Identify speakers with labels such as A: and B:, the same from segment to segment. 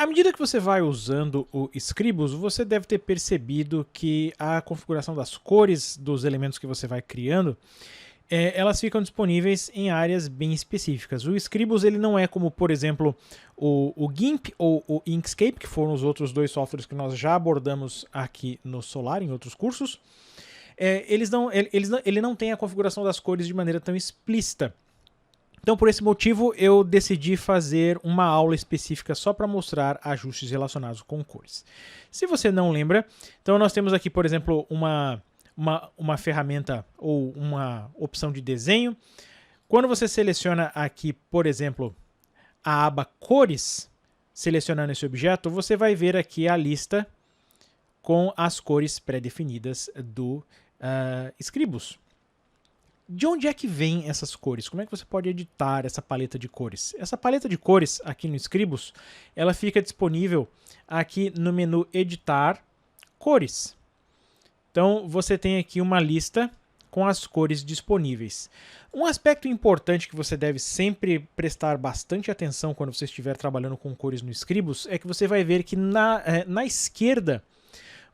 A: À medida que você vai usando o Scribus, você deve ter percebido que a configuração das cores dos elementos que você vai criando, elas ficam disponíveis em áreas bem específicas. O Scribus ele não é como, por exemplo, o GIMP ou o Inkscape, que foram os outros dois softwares que nós já abordamos aqui no Solar, em outros cursos. Ele não tem a configuração das cores de maneira tão explícita. Então, por esse motivo, eu decidi fazer uma aula específica só para mostrar ajustes relacionados com cores. Se você não lembra, então nós temos aqui, por exemplo, uma ferramenta ou uma opção de desenho. Quando você seleciona aqui, por exemplo, a aba Cores, selecionando esse objeto, você vai ver aqui a lista com as cores pré-definidas do Scribus. De onde é que vêm essas cores? Como é que você pode editar essa paleta de cores? Essa paleta de cores aqui no Scribus, ela fica disponível aqui no menu Editar Cores. Então você tem aqui uma lista com as cores disponíveis. Um aspecto importante que você deve sempre prestar bastante atenção quando você estiver trabalhando com cores no Scribus é que você vai ver que na esquerda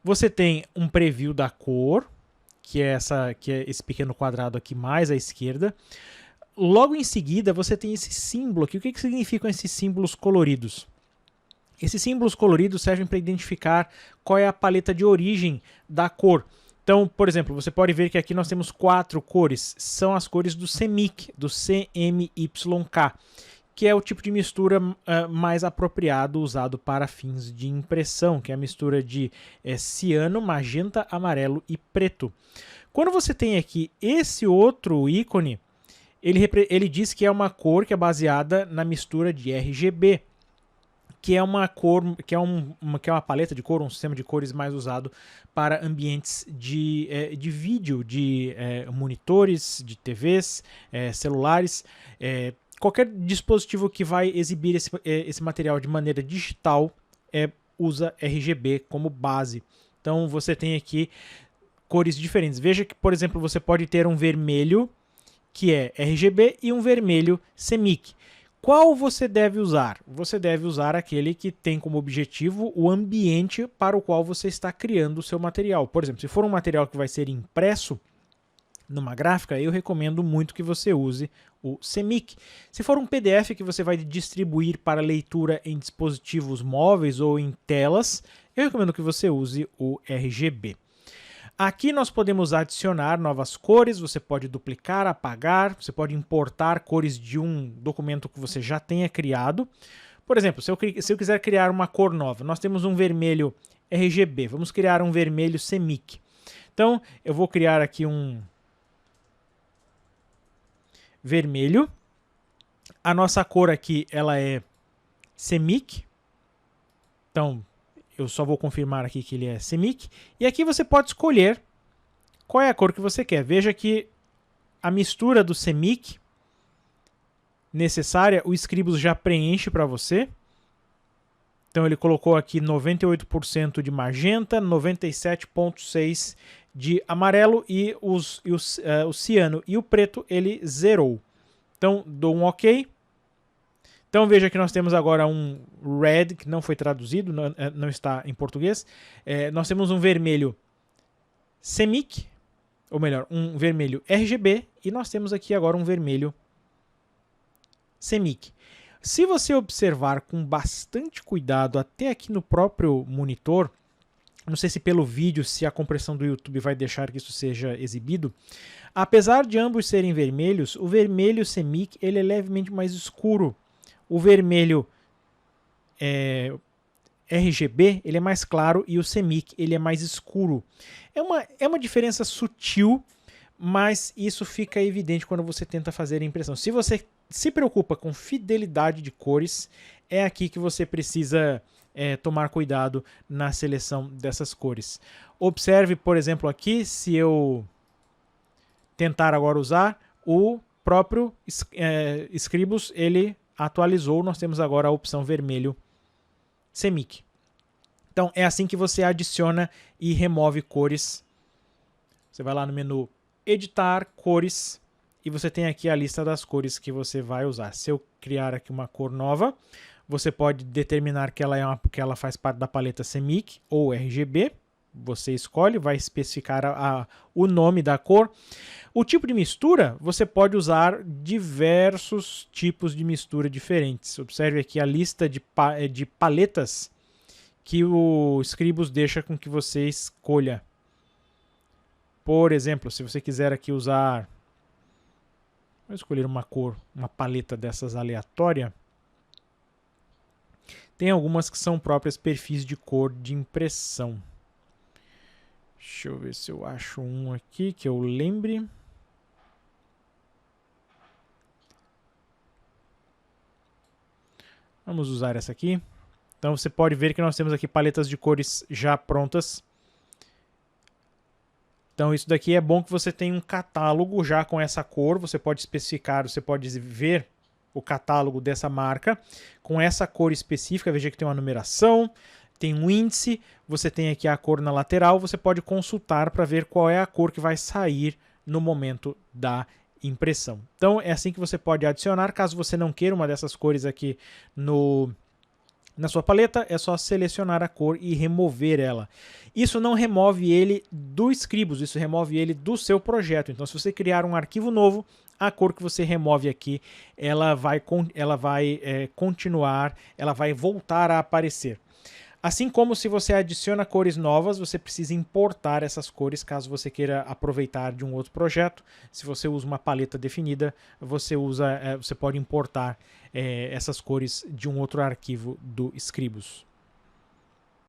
A: você tem um preview da cor, que é esse pequeno quadrado aqui mais à esquerda. Logo em seguida, você tem esse símbolo aqui. O que significam esses símbolos coloridos? Esses símbolos coloridos servem para identificar qual é a paleta de origem da cor. Então, por exemplo, você pode ver que aqui nós temos 4 cores. São as cores do CMYK, do CMYK, que é o tipo de mistura mais apropriado usado para fins de impressão, que é a mistura de ciano, magenta, amarelo e preto. Quando você tem aqui esse outro ícone, ele diz que é uma cor que é baseada na mistura de RGB, que é uma cor, que é uma paleta de cor, um sistema de cores mais usado para ambientes de vídeo, de monitores, de TVs, celulares, qualquer dispositivo que vai exibir esse material de maneira digital usa RGB como base. Então você tem aqui cores diferentes. Veja que, por exemplo, você pode ter um vermelho que é RGB e um vermelho CMYK. Qual você deve usar? Você deve usar aquele que tem como objetivo o ambiente para o qual você está criando o seu material. Por exemplo, se for um material que vai ser impresso numa gráfica, eu recomendo muito que você use o CMYK. Se for um PDF que você vai distribuir para leitura em dispositivos móveis ou em telas, eu recomendo que você use o RGB. Aqui nós podemos adicionar novas cores, você pode duplicar, apagar, você pode importar cores de um documento que você já tenha criado. Por exemplo, se eu quiser criar uma cor nova, nós temos um vermelho RGB, vamos criar um vermelho CMYK. Então, eu vou criar aqui um vermelho. A nossa cor aqui, ela é CMYK. Então, eu só vou confirmar aqui que ele é CMYK. E aqui você pode escolher qual é a cor que você quer. Veja que a mistura do CMYK necessária, o Scribus já preenche para você. Então ele colocou aqui 98% de magenta, 97,6% de amarelo e o ciano e o preto ele zerou. Então dou um OK. Então veja que nós temos agora um red, que não foi traduzido, não está em português. Nós temos um vermelho CMYK, ou melhor, um vermelho RGB, e nós temos aqui agora um vermelho CMYK. Se você observar com bastante cuidado, até aqui no próprio monitor, não sei se pelo vídeo, se a compressão do YouTube vai deixar que isso seja exibido, apesar de ambos serem vermelhos, o vermelho CMYK ele é levemente mais escuro. O vermelho RGB ele é mais claro e o CMYK ele é mais escuro. É uma diferença sutil, mas isso fica evidente quando você tenta fazer a impressão. Se você se preocupa com fidelidade de cores, é aqui que você precisa tomar cuidado na seleção dessas cores. Observe, por exemplo, aqui, se eu tentar agora usar, o próprio Scribus ele atualizou, nós temos agora a opção vermelho CMYK. Então é assim que você adiciona e remove cores. Você vai lá no menu Editar Cores e você tem aqui a lista das cores que você vai usar. Se eu criar aqui uma cor nova, Você pode determinar que que ela faz parte da paleta CMYK ou RGB. Você escolhe, vai especificar o nome da cor. O tipo de mistura, você pode usar diversos tipos de mistura diferentes. Observe aqui a lista de paletas que o Scribus deixa com que você escolha. Por exemplo, se você quiser aqui usar... Vou escolher uma cor, uma paleta dessas aleatória. Tem algumas que são próprias perfis de cor de impressão. Deixa eu ver se eu acho um aqui que eu lembre. Vamos usar essa aqui. Então você pode ver que nós temos aqui paletas de cores já prontas. Então isso daqui é bom que você tenha um catálogo já com essa cor. Você pode especificar, você pode ver o catálogo dessa marca com essa cor específica. Veja que tem uma numeração, tem um índice, você tem aqui a cor na lateral. Você pode consultar para ver qual é a cor que vai sair no momento da impressão. Então é assim que você pode adicionar. Caso você não queira uma dessas cores aqui na sua paleta, é só selecionar a cor e remover ela. Isso não remove ele do Scribus, isso remove ele do seu projeto. Então, se você criar um arquivo novo, a cor que você remove aqui, ela vai continuar, ela vai voltar a aparecer. Assim como se você adiciona cores novas, você precisa importar essas cores caso você queira aproveitar de um outro projeto. Se você usa uma paleta definida, você pode importar essas cores de um outro arquivo do Scribus.